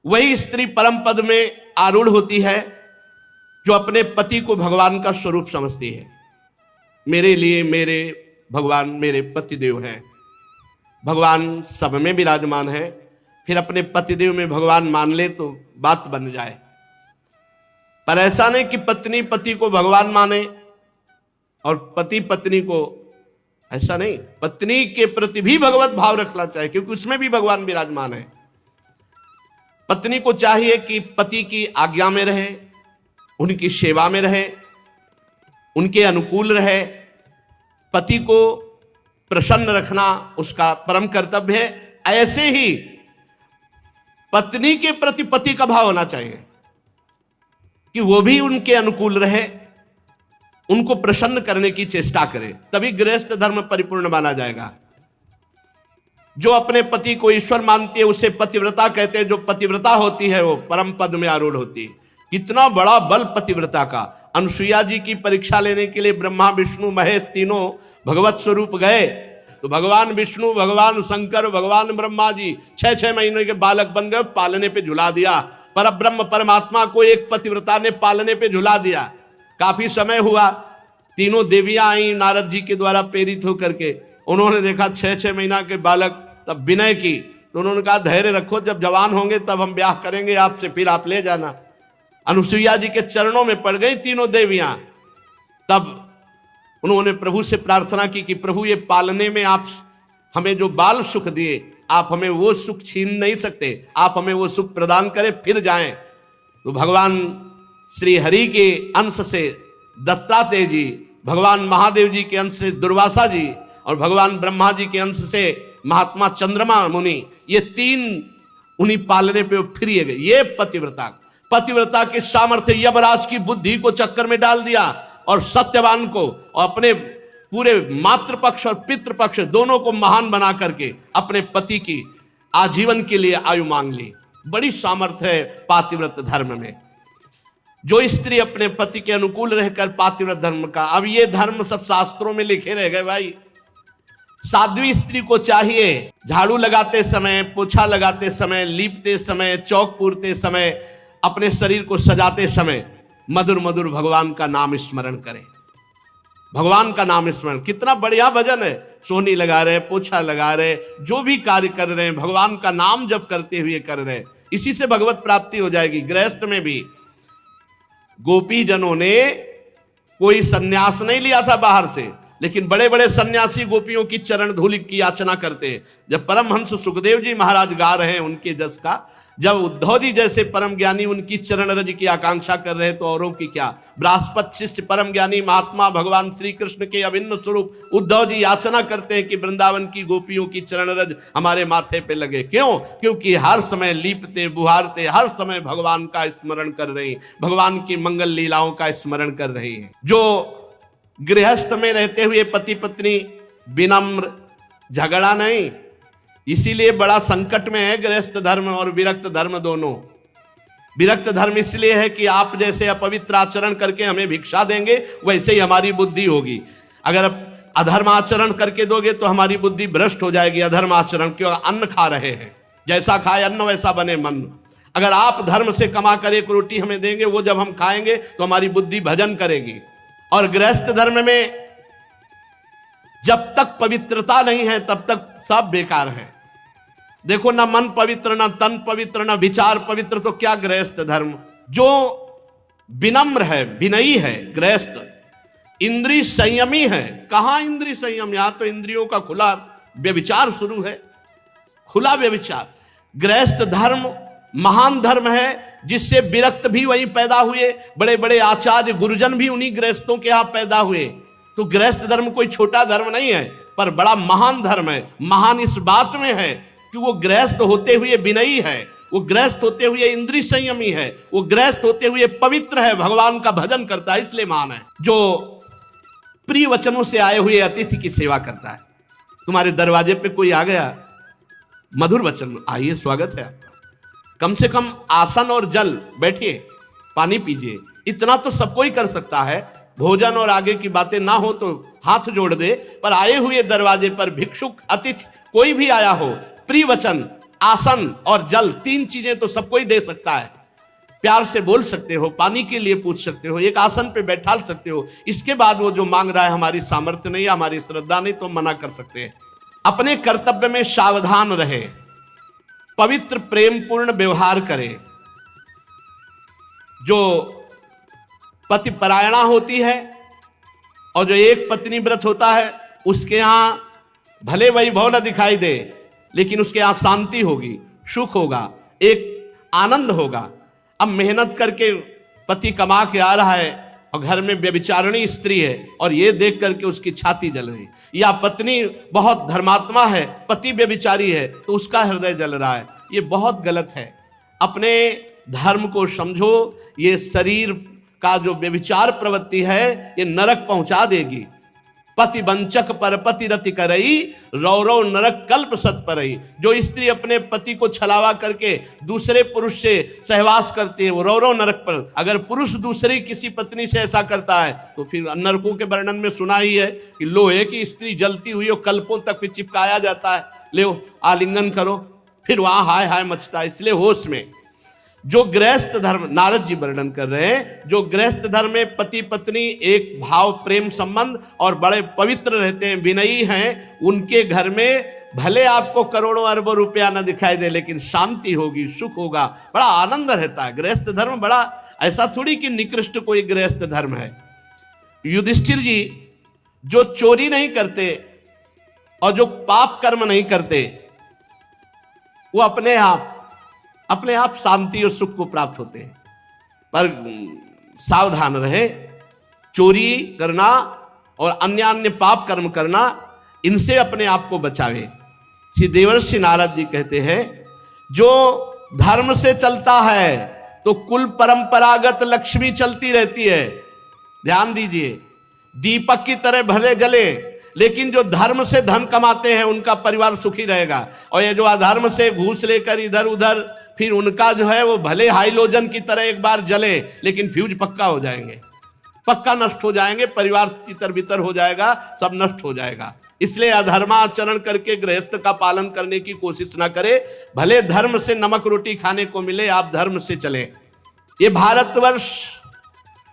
वही स्त्री परम पद में आरूढ़ होती है जो अपने पति को भगवान का स्वरूप समझती है। मेरे लिए मेरे भगवान मेरे पतिदेव हैं, भगवान सब में विराजमान है। फिर अपने पतिदेव में भगवान मान ले तो बात बन जाए। पर ऐसा नहीं कि पत्नी पति को भगवान माने और पति पत्नी को, ऐसा नहीं। पत्नी के प्रति भी भगवत भाव रखना चाहिए, क्योंकि उसमें भी भगवान विराजमान है। पत्नी को चाहिए कि पति की आज्ञा में रहे, उनकी सेवा में रहे, उनके अनुकूल रहे। पति को प्रसन्न रखना उसका परम कर्तव्य है। ऐसे ही पत्नी के प्रति पति का भाव होना चाहिए कि वो भी उनके अनुकूल रहे, उनको प्रसन्न करने की चेष्टा करे, तभी गृहस्थ धर्म परिपूर्ण माना जाएगा। जो अपने पति को ईश्वर मानती है उसे पतिव्रता कहते हैं। जो पतिव्रता होती है वो परम पद में आरूढ़ होती है। कितना बड़ा बल पतिव्रता का। अनुसुईया जी की परीक्षा लेने के लिए ब्रह्मा विष्णु महेश तीनों भगवत स्वरूप गए, तो भगवान विष्णु, भगवान शंकर, भगवान ब्रह्मा जी 6-6 महीने के बालक बन गए, पालने पे झुला दिया। पर ब्रह्म परमात्मा को एक पतिव्रता ने पालने पे झुला दिया। काफी समय हुआ, तीनों देवियां आई नारद जी के द्वारा प्रेरित होकर के। उन्होंने देखा 6-6 महीना के बालक, तब विनय की। तो उन्होंने कहा धैर्य रखो, जब जवान होंगे तब हम ब्याह करेंगे आपसे, फिर आप ले जाना। अनुसुईया जी के चरणों में पड़ गई तीनों देवियां। तब उन्होंने प्रभु से प्रार्थना की कि प्रभु ये पालने में आप हमें जो बाल सुख दिए, आप हमें वो सुख छीन नहीं सकते, आप हमें वो सुख प्रदान करें, फिर जाएं। तो भगवान श्री हरि के अंश से दत्तात्रेय जी, भगवान महादेव जी के अंश से दुर्वासा जी और भगवान ब्रह्मा जी के अंश से महात्मा चंद्रमा मुनि, ये तीन उन्हीं पालने पे फिर गए। ये पतिव्रता के सामर्थ्य यमराज की बुद्धि को चक्कर में डाल दिया और सत्यवान को और अपने पूरे मातृपक्ष और पितृपक्ष दोनों को महान बना करके अपने पति की आजीवन के लिए आयु मांग ली। बड़ी सामर्थ्य है पातिव्रत धर्म में। जो स्त्री अपने पति के अनुकूल रहकर पातिव्रत धर्म का, अब ये धर्म सब शास्त्रों में लिखे रह गए भाई। साध्वी स्त्री को चाहिए झाड़ू लगाते समय, पोछा लगाते समय, लीपते समय, चौक पूरते समय, अपने शरीर को सजाते समय मधुर मधुर भगवान का नाम स्मरण करें। भगवान का नाम स्मरण, कितना बढ़िया भजन है। सोहनी लगा रहे, पोछा लगा रहे, जो भी कार्य कर रहे हैं भगवान का नाम जप करते हुए कर रहे हैं, इसी से भगवत प्राप्ति हो जाएगी। गृहस्थ में भी गोपी जनों ने कोई सन्यास नहीं लिया था बाहर से, लेकिन बड़े बड़े सन्यासी गोपियों की चरण धूलि की याचना करते हैं। जब परमहंस सुखदेव जी महाराज गा रहे हैं उनके जस का, जब उद्धव जी जैसे परम ज्ञानी उनकी चरण रज की आकांक्षा कर रहे हैं, तो औरों की क्या। बृहस्पति शिष्य परम ज्ञानी महात्मा भगवान श्री कृष्ण के अभिन्न स्वरूप उद्धव जी याचना करते हैं कि वृंदावन की गोपियों की चरण रज हमारे माथे पे लगे। क्यों? क्योंकि हर समय लीपते बुहारते, हर समय भगवान का स्मरण कर रहे हैं, भगवान की मंगल लीलाओं का स्मरण कर रहे हैं। जो गृहस्थ में रहते हुए पति पत्नी विनम्र, झगड़ा नहीं, इसीलिए बड़ा संकट में है गृहस्थ धर्म और विरक्त धर्म दोनों। विरक्त धर्म इसलिए है कि आप जैसे अपवित्र आचरण करके हमें भिक्षा देंगे, वैसे ही हमारी बुद्धि होगी। अगर अधर्म आचरण करके दोगे तो हमारी बुद्धि भ्रष्ट हो जाएगी। अधर्म आचरण क्यों? अन्न खा रहे हैं, जैसा खाए अन्न वैसा बने मन। अगर आप धर्म से कमा कर एक रोटी हमें देंगे, वो जब हम खाएंगे तो हमारी बुद्धि भजन करेगी। और गृहस्थ धर्म में जब तक पवित्रता नहीं है तब तक सब बेकार है। देखो, ना मन पवित्र, ना तन पवित्र, ना विचार पवित्र, तो क्या गृहस्थ धर्म। जो विनम्र है, विनयी है गृहस्थ, इंद्रिय संयमी है। कहां इंद्रिय संयम? यहां तो इंद्रियों का खुला व्यभिचार शुरू है, खुला व्यभिचार। गृहस्थ धर्म महान धर्म है, जिससे विरक्त भी वहीं पैदा हुए, बड़े बड़े आचार्य गुरुजन भी उन्हीं गृहस्थों के यहां पैदा हुए। तो गृहस्थ धर्म कोई छोटा धर्म नहीं है, पर बड़ा महान धर्म है। महान इस बात में है कि वो गृहस्थ होते हुए विनयी है, वो गृहस्थ होते हुए इंद्रिय संयमी है, वो गृहस्थ होते हुए पवित्र है, भगवान का भजन करता है, इसलिए महान है। जो प्रिय वचनों से आए हुए अतिथि की सेवा करता है। तुम्हारे दरवाजे पे कोई आ गया, मधुर वचन, आइए स्वागत है आपका, कम से कम आसन और जल, बैठिए, पानी पीजिए, इतना तो सब कोई कर सकता है। भोजन और आगे की बातें ना हो तो हाथ जोड़ दे, पर आए हुए दरवाजे पर भिक्षुक, अतिथि कोई भी आया हो, प्रिय वचन, आसन और जल, 3 चीजें तो सबको ही दे सकता है। प्यार से बोल सकते हो, पानी के लिए पूछ सकते हो, एक आसन पे बैठाल सकते हो। इसके बाद वो जो मांग रहा है हमारी सामर्थ्य नहीं, हमारी श्रद्धा नहीं, तो मना कर सकते हैं। अपने कर्तव्य में सावधान रहे, पवित्र प्रेम पूर्ण व्यवहार करे। जो पति परायणा होती है और जो एक पत्नी व्रत होता है, उसके यहां भले वैभव न दिखाई दे, लेकिन उसके यहां शांति होगी, सुख होगा, एक आनंद होगा। अब मेहनत करके पति कमा के आ रहा है और घर में व्यभिचारिणी स्त्री है और ये देख करके उसकी छाती जल रही, या पत्नी बहुत धर्मात्मा है, पति व्यभिचारी है तो उसका हृदय जल रहा है, ये बहुत गलत है। अपने धर्म को समझो। ये शरीर का जो व्यभिचार प्रवृत्ति है ये नरक पहुंचा देगी। पति वंचक पर पति रति करई, रौरव नरक कल्प सत परई। जो स्त्री अपने पति को छलावा करके दूसरे पुरुष से सहवास करती है वो रौरव नरक पर। अगर पुरुष दूसरी किसी पत्नी से ऐसा करता है तो फिर नरकों के वर्णन में सुना ही है कि लोहे की स्त्री जलती हुई और कल्पों तक फिर चिपकाया जाता है, ले आलिंगन करो, फिर वहां हाय हाय मचता है। इसलिए होश में। जो गृहस्थ धर्म, नारद जी वर्णन कर रहे हैं, जो गृहस्थ धर्म में पति पत्नी एक भाव प्रेम संबंध और बड़े पवित्र रहते हैं, विनयी हैं, उनके घर में भले आपको करोड़ों अरबों रुपया न दिखाई दे, लेकिन शांति होगी, सुख होगा, बड़ा आनंद रहता है। गृहस्थ धर्म बड़ा, ऐसा थोड़ी कि निकृष्ट कोई गृहस्थ धर्म है। युधिष्ठिर जी जो चोरी नहीं करते और जो पाप कर्म नहीं करते, वो अपने आप शांति और सुख को प्राप्त होते हैं। पर सावधान रहे, चोरी करना और अन्य पाप कर्म करना, इनसे अपने आप को बचावे। श्री देवर्षि नारद जी कहते हैं, जो धर्म से चलता है तो कुल परंपरागत लक्ष्मी चलती रहती है। ध्यान दीजिए, दीपक की तरह भले जले, लेकिन जो धर्म से धन कमाते हैं उनका परिवार सुखी रहेगा। और ये जो अधर्म से घूस लेकर इधर उधर, फिर उनका जो है वो भले हाइलोजन की तरह एक बार जले, लेकिन फ्यूज पक्का हो जाएंगे, पक्का नष्ट हो जाएंगे, परिवार तितर बितर हो जाएगा, सब नष्ट हो जाएगा। इसलिए अधर्माचरण करके गृहस्थ का पालन करने की कोशिश ना करे। भले धर्म से नमक रोटी खाने को मिले, आप धर्म से चलें। ये भारतवर्ष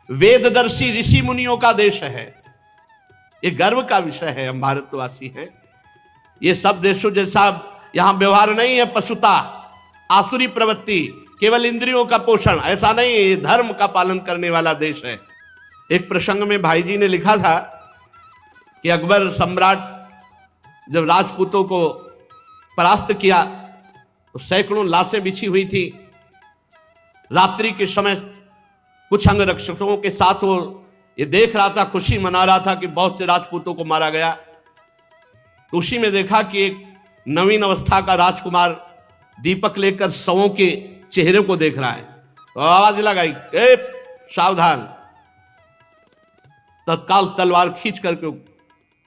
वेददर्शी ऋषि मुनियों का देश है, ये गर्व का विषय है। हम भारतवासी हैं। ये सब देशों जैसा यहां व्यवहार नहीं है, पशुता, आसुरी प्रवृत्ति, केवल इंद्रियों का पोषण, ऐसा नहीं। ये धर्म का पालन करने वाला देश है। एक प्रसंग में भाई जी ने लिखा था कि अकबर सम्राट जब राजपूतों को परास्त किया तो सैकड़ों लाशें बिछी हुई थी। रात्रि के समय कुछ अंगरक्षकों के साथ वो ये देख रहा था, खुशी मना रहा था कि बहुत से राजपूतों को मारा गया। तो उसी में देखा कि एक नवीन अवस्था का राजकुमार दीपक लेकर शवों के चेहरे को देख रहा है। तो आवाज लगाई, सावधान। तत्काल तलवार खींच करके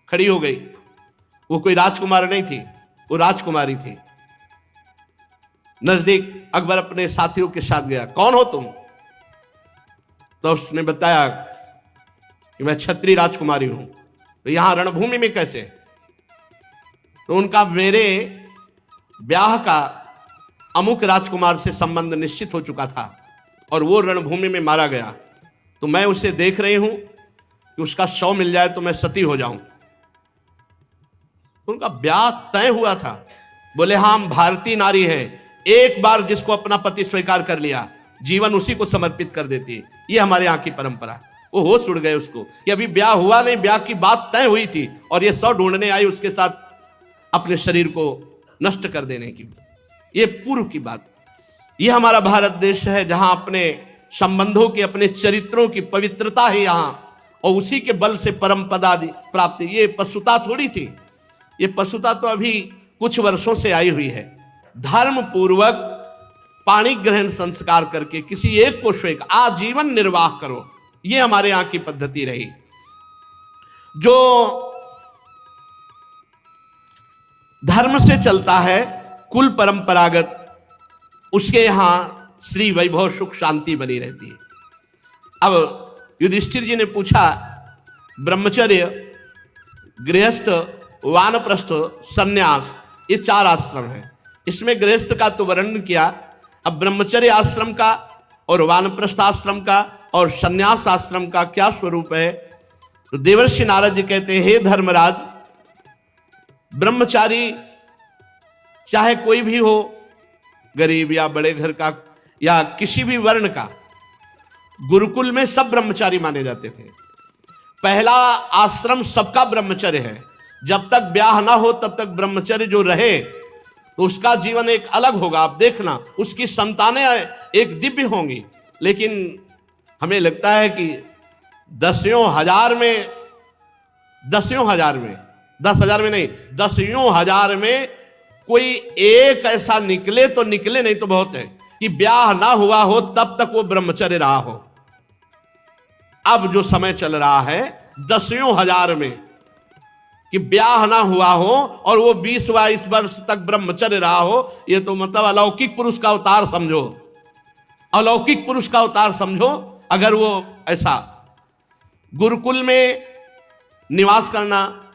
खड़ी हो गई। वो कोई राजकुमार नहीं थी, वो राजकुमारी थी। नजदीक अकबर अपने साथियों के साथ गया, कौन हो तुम? तो उसने बताया कि मैं क्षत्रिय राजकुमारी हूं। तो यहां रणभूमि में कैसे? तो उनका मेरे ब्याह का अमुक राजकुमार से संबंध निश्चित हो चुका था और वो रणभूमि में मारा गया। तो मैं उसे देख रही हूं कि उसका शव मिल जाए तो मैं सती हो जाऊं। उनका ब्याह तय हुआ था। बोले हाँ, हम भारतीय नारी हैं, एक बार जिसको अपना पति स्वीकार कर लिया जीवन उसी को समर्पित कर देती है। ये हमारे यहाँ की परंपरा। वो होश उड़ गए उसको कि अभी ब्याह हुआ नहीं, ब्याह की बात तय हुई थी और ये शव ढूंढने आई उसके साथ अपने शरीर को नष्ट कर देने की। ये पूर्व की बात। ये हमारा भारत देश है जहां अपने संबंधों की, अपने चरित्रों की पवित्रता है यहां, और उसी के बल से परम पदादि प्राप्ति। ये पशुता थोड़ी थी, ये पशुता तो अभी कुछ वर्षों से आई हुई है। धर्म पूर्वक पाणी ग्रहण संस्कार करके किसी एक को स्वीकार, आजीवन निर्वाह करो, ये हमारे यहां की पद्धति रही। जो धर्म से चलता है, कुल परंपरागत, उसके यहां श्री वैभव सुख शांति बनी रहती है। अब युधिष्ठिर जी ने पूछा, ब्रह्मचर्य, गृहस्थ, वानप्रस्थ, सन्यास, ये 4 आश्रम हैं। इसमें गृहस्थ का तो वर्णन किया, अब ब्रह्मचर्य आश्रम का और वानप्रस्थ आश्रम का और संन्यास आश्रम का क्या स्वरूप है। तो देवर्षि नारद जी कहते हैं, हे धर्मराज, ब्रह्मचारी चाहे कोई भी हो, गरीब या बड़े घर का या किसी भी वर्ण का, गुरुकुल में सब ब्रह्मचारी माने जाते थे। पहला आश्रम सबका ब्रह्मचर्य है। जब तक ब्याह ना हो तब तक ब्रह्मचर्य जो रहे तो उसका जीवन एक अलग होगा। आप देखना, उसकी संतानें एक दिव्य होंगी। लेकिन हमें लगता है कि दसियों हजार में 10,000 में कोई एक ऐसा निकले तो निकले, नहीं तो बहुत है कि ब्याह ना हुआ हो तब तक वो ब्रह्मचर्य रहा हो। अब जो समय चल रहा है 10,000 में कि ब्याह ना हुआ हो और वो 20-22 वर्ष तक ब्रह्मचर्य रहा हो, ये तो मतलब अलौकिक पुरुष का अवतार समझो, अलौकिक पुरुष का अवतार समझो। अगर वो ऐसा गुरुकुल में निवास करना,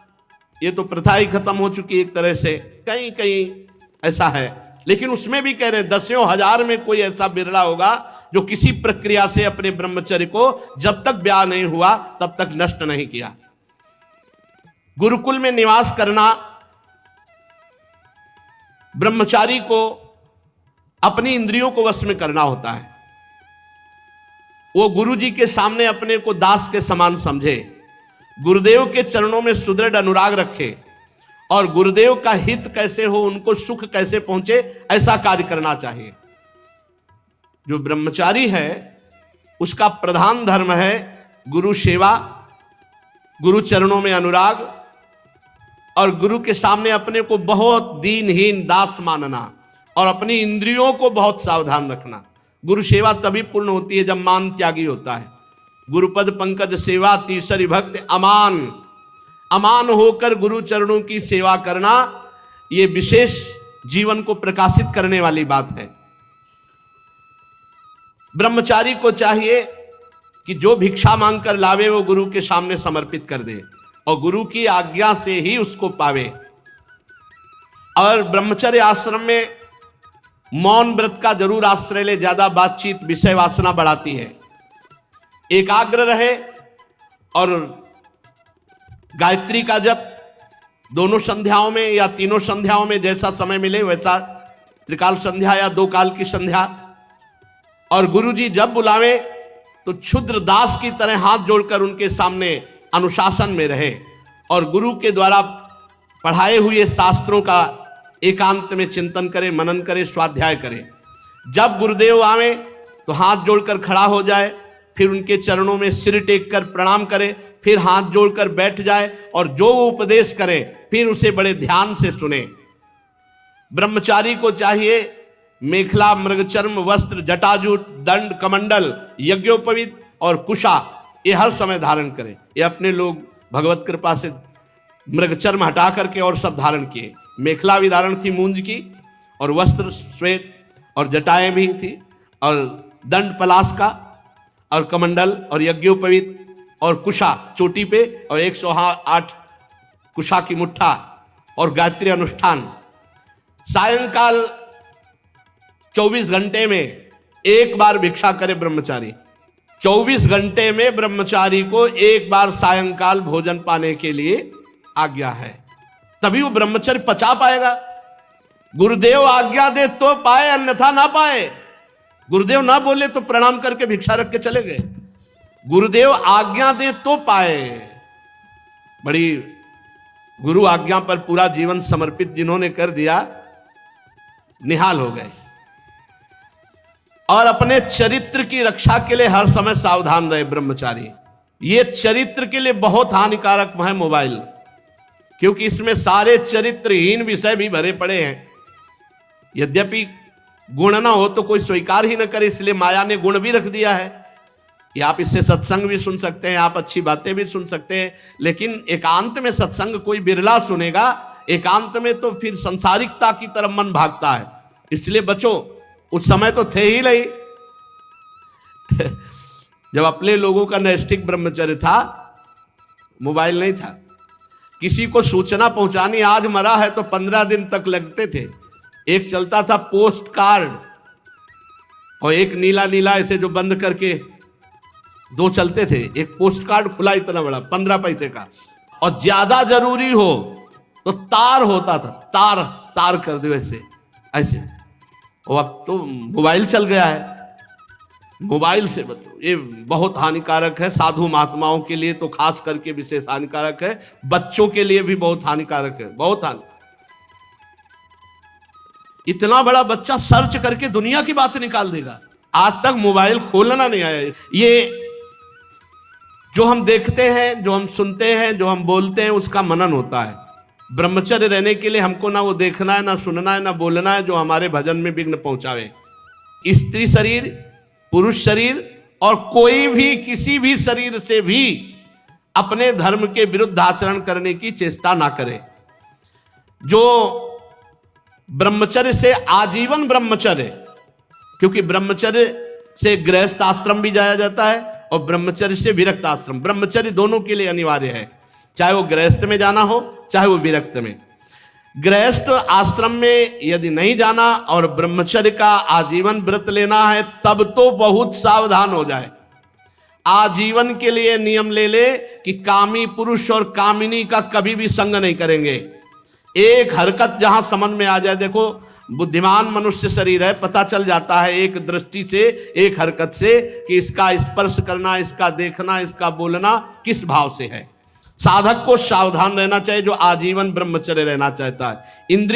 ये तो प्रथा ही खत्म हो चुकी एक तरह से, कहीं कहीं ऐसा है। लेकिन उसमें भी कह रहे हैं 10,000 में कोई ऐसा बिरला होगा जो किसी प्रक्रिया से अपने ब्रह्मचर्य को जब तक ब्याह नहीं हुआ तब तक नष्ट नहीं किया। गुरुकुल में निवास करना, ब्रह्मचारी को अपनी इंद्रियों को वश में करना होता है। वो गुरु जी के सामने अपने को दास के समान समझे, गुरुदेव के चरणों में सुदृढ़ अनुराग रखे और गुरुदेव का हित कैसे हो, उनको सुख कैसे पहुंचे, ऐसा कार्य करना चाहिए। जो ब्रह्मचारी है उसका प्रधान धर्म है गुरु सेवा, गुरु चरणों में अनुराग और गुरु के सामने अपने को बहुत दीनहीन दास मानना और अपनी इंद्रियों को बहुत सावधान रखना। गुरु सेवा तभी पूर्ण होती है जब मान त्यागी होता है। गुरुपद पंकज सेवा तीसरी भक्त अमान, अमान होकर गुरु चरणों की सेवा करना, ये विशेष जीवन को प्रकाशित करने वाली बात है। ब्रह्मचारी को चाहिए कि जो भिक्षा मांगकर लावे वो गुरु के सामने समर्पित कर दे और गुरु की आज्ञा से ही उसको पावे। और ब्रह्मचर्य आश्रम में मौन व्रत का जरूर आश्रय ले, ज्यादा बातचीत विषय वासना बढ़ाती है। एकाग्र रहे और गायत्री का जप दोनों संध्याओं में या तीनों संध्याओं में जैसा समय मिले वैसा, त्रिकाल संध्या या 2 काल की संध्या। और गुरुजी जब बुलावे तो क्षुद्र दास की तरह हाथ जोड़कर उनके सामने अनुशासन में रहे और गुरु के द्वारा पढ़ाए हुए शास्त्रों का एकांत में चिंतन करे, मनन करे, स्वाध्याय करे। जब गुरुदेव आवे तो हाथ जोड़कर खड़ा हो जाए, फिर उनके चरणों में सिर टेक कर प्रणाम करे, फिर हाथ जोड़कर बैठ जाए और जो वो उपदेश करे फिर उसे बड़े ध्यान से सुने। ब्रह्मचारी को चाहिए मेखला, मृगचर्म, वस्त्र, जटाजूट, दंड, कमंडल, यज्ञोपवीत और कुशा ये हर समय धारण करे। ये अपने लोग भगवत कृपा से मृगचर्म हटा करके और सब धारण किए। मेखला भी धारण थी मूंज की और वस्त्र श्वेत और जटाएं भी थी और दंड पलाश का और कमंडल और यज्ञोपवीत और कुशा चोटी पे और 108 कुशा की मुट्ठा और गायत्री अनुष्ठान। सायंकाल 24 घंटे में एक बार भिक्षा करे ब्रह्मचारी। 24 घंटे में ब्रह्मचारी को एक बार सायंकाल भोजन पाने के लिए आज्ञा है, तभी वो ब्रह्मचर्य पचा पाएगा। गुरुदेव आज्ञा दे तो पाए, अन्यथा ना पाए। गुरुदेव ना बोले तो प्रणाम करके भिक्षा रख के चले गए। गुरुदेव आज्ञा दे तो पाए। बड़ी गुरु आज्ञा पर पूरा जीवन समर्पित जिन्होंने कर दिया, निहाल हो गए। और अपने चरित्र की रक्षा के लिए हर समय सावधान रहे ब्रह्मचारी। ये चरित्र के लिए बहुत हानिकारक है मोबाइल, क्योंकि इसमें सारे चरित्रहीन विषय भी भरे पड़े हैं। यद्यपि गुण ना हो तो कोई स्वीकार ही न करे, इसलिए माया ने गुण भी रख दिया है कि आप इससे सत्संग भी सुन सकते हैं, आप अच्छी बातें भी सुन सकते हैं। लेकिन एकांत में सत्संग कोई बिरला सुनेगा, एकांत में तो फिर संसारिकता की तरफ मन भागता है। इसलिए बचो। उस समय तो थे ही नहीं जब अपने लोगों का नैष्ठिक ब्रह्मचर्य था, मोबाइल नहीं था। किसी को सूचना पहुंचानी, आज मरा है तो 15 दिन तक लगते थे, एक चलता था पोस्ट कार्ड, और एक नीला नीला ऐसे जो बंद करके दो चलते थे। एक पोस्ट कार्ड खुला इतना बड़ा 15 पैसे का, और ज्यादा जरूरी हो तो तार होता था, तार तार कर दो ऐसे ऐसे। और अब तो मोबाइल चल गया है, मोबाइल से बचो, ये बहुत हानिकारक है। साधु महात्माओं के लिए तो खास करके विशेष हानिकारक है, बच्चों के लिए भी बहुत हानिकारक है, बहुत हानिकारक। इतना बड़ा बच्चा सर्च करके दुनिया की बात निकाल देगा। आज तक मोबाइल खोलना नहीं आया। ये जो हम देखते हैं, जो हम सुनते हैं, जो हम बोलते हैं, उसका मनन होता है। ब्रह्मचर्य रहने के लिए हमको ना वो देखना है, ना सुनना है, ना बोलना है जो हमारे भजन में विघ्न पहुंचावे। स्त्री शरीर, पुरुष शरीर और कोई भी किसी भी शरीर से भी अपने धर्म के विरुद्ध आचरण करने की चेष्टा ना करे। जो ब्रह्मचर्य से आजीवन ब्रह्मचर्य, क्योंकि ब्रह्मचर्य से गृहस्थ आश्रम भी जाया जाता है और ब्रह्मचर्य से विरक्त आश्रम, ब्रह्मचर्य दोनों के लिए अनिवार्य है, चाहे वो गृहस्थ में जाना हो चाहे वो विरक्त में। गृहस्थ आश्रम में यदि नहीं जाना और ब्रह्मचर्य का आजीवन व्रत लेना है, तब तो बहुत सावधान हो जाए। आजीवन के लिए नियम ले ले कि कामी पुरुष और कामिनी का कभी भी संग नहीं करेंगे। एक हरकत जहां समझ में आ जाए, देखो बुद्धिमान मनुष्य शरीर है, पता चल जाता है एक दृष्टि से, एक हरकत से कि इसका स्पर्श करना, इसका देखना, इसका बोलना किस भाव से है। साधक को सावधान रहना चाहिए जो आजीवन ब्रह्मचर्य रहना चाहता है। इंद्रिय